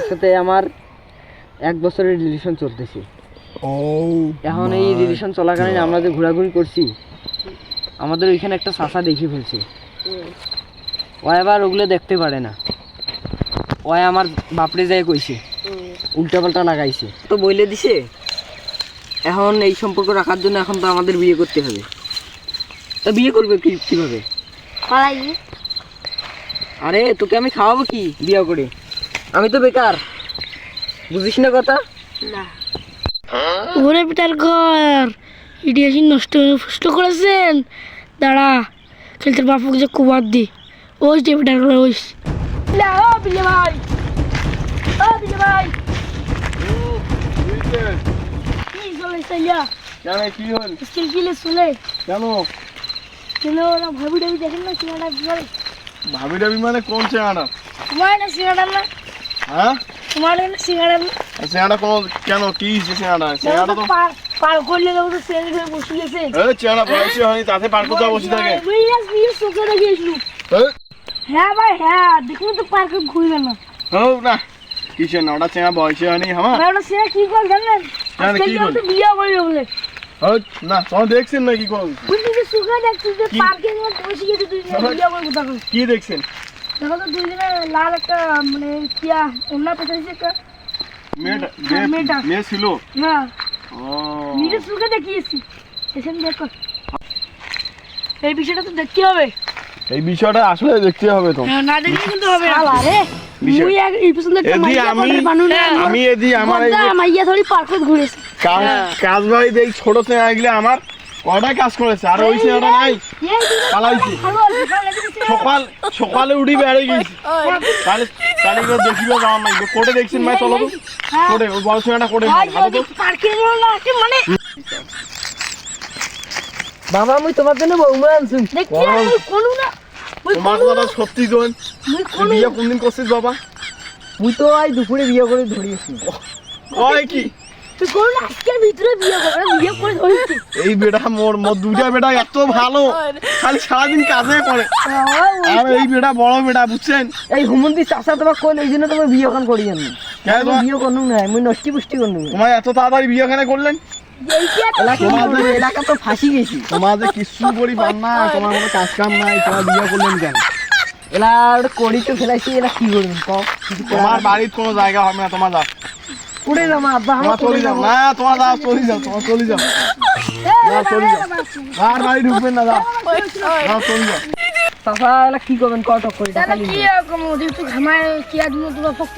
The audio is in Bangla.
সাথে আমার 1 বছরের রিলেশন চলতেছে। এখন এই রিলেশন চলাকালীন আমরা যে ঘোরাঘুরি করছি, আমাদের ওইখানে একটা চাচা দেখে ফেলছে। ও এবার ওগুলো দেখতে পারে না, ও আমার বাপরে যায় কইছে, উল্টাপাল্টা লাগাইছে, তো বইলে দিছে। এখন এই সম্পর্ক রাখার জন্য এখন তো আমাদের বিয়ে করতে হবে। তা বিয়ে করবে কিভাবে? আরে তোকে আমি খাওয়াবো কি বিয়ে করে? আমি তো বেকার, বুঝিস না কথা? ওরে পিটার ঘর ইডিয়াসি নষ্ট করেছেন। দাঁড়া খেলতে বাপুকে যে কুবার দি ওই যে পিটার ঘর ওই বিলে ভাই, বিলে ভাই কি চলেছে কি হল? স্কিল কিলে শুনে কেন কেন ওরা ভাবি ডাবি দেখেন না সিনেমাটা বিশাল। ভাবি ডাবি মানে কোন চেহারা? তোমার না সিনেমাটা না, হ্যাঁ তোমার না সিনেমাটা না, চেহারা কোন? কেন কি চেহারা? চেহারা তো পার করলে তো চেঞ্জ হয়ে বসে গেছে। চেহারা বয়সী হয়নি, তাতে পার করতে বসে থাকে। চোখে দেখিয়েছিল। হ্যাঁ ভাই হ্যাঁ, দেখুন তো পার্কে ঘুরবে না। হোক না কিসের না, ওটা চেহারা বয়সী হয়নি আমার। ভাই ওটা সেটা কি করে জানেন? কি করে? তো বিয়ে করবে বলে। হোক না, তোমার দেখছেন না কি করো? বুঝলি যে চোখে দেখছিস যে পার্কে বসে গেছে তুই বিয়ে করবে তখন। কি দেখছেন? দেখো তো দুইজনে লাল একটা মানে কিয়া অন্য পেছাইছে একটা মেয়ে ছিল। হ্যাঁ ও নিজের চোখে দেখিয়েছি। এসেন দেখো, এই বিষয়টা তো দেখতে হবে। এই বিষয়টা আসলে দেখতে হবে তো। না দেখলে কিন্তু হবে না। আরে মুই এই পছন্দ একটা এদি মাইয়া আমি বানু না। আমি এদি আমার এই যে মাইয়া ধরি পার্কে ঘুরেছে। কাজ ভাই দেই ছোট চেহারা গিলে আমার কয়টা কাজ করেছে, আর ওই চেহারা নাই পালাইছি। সকালে উঠি বেড়ে গেছি, তাহলে তাহলে এগুলো দেখিবে যাওয়ার নাই। কোটে দেখছেন ভাই? চলো তো কোটে, ওই বড় চেহারা কোটে পার্কে মানে বাবা মুই তোমার জন্য বৌমা আনছি। দেখি আমি কোন না তোমার কথা সত্যি জোন। বিয়ে কোনদিন করছিস বাবা? মুই তো আজ দুপুরে বিয়ে করে ধরিয়েছি। ওই কি তুই কোন না আজকের ভিতরে বিয়ে করে ধরেছি। এই বেটা মোর দুটা বেটা এত ভালো, খালি সারাদিন কাজে করে। আর এই বেটা বড় বেটা, বুঝছেন? এই হুমন্দি চাচা তোমার কোন, এই জন্য তোমার বিয়ে এখন করি আমি। বিয়ে করনু না, মুই নষ্টি পুষ্টি করনু। তোমার এত তাড়াতাড়ি বিয়ে কেন করলেন? এলাকা তো ফাঁসি গেছি। তোমাদের কিছু করি পান না, তোমার কোনো কাজ কাম নাই, তোমার বিয়ে করলেন কেন? এলা করি তো ফেলাইছি, এলা কি করবেন কও? তোমার বাড়ির কোনো জায়গা হবে না, তোমার যাও। কুড়ে যাও মা, আব্বা তোমার আমার চলে যাও না, তোমার যাও, চলে যাও, তোমার চলে যাও, চলে যাও। আর বাড়ি ঢুকবেন না, যাও যাও, চলে যাও। চাচা এলা কি করবেন কত করে টাকা কি রকম ওদের তো ঘামায় কি আর তোমার পক্ষ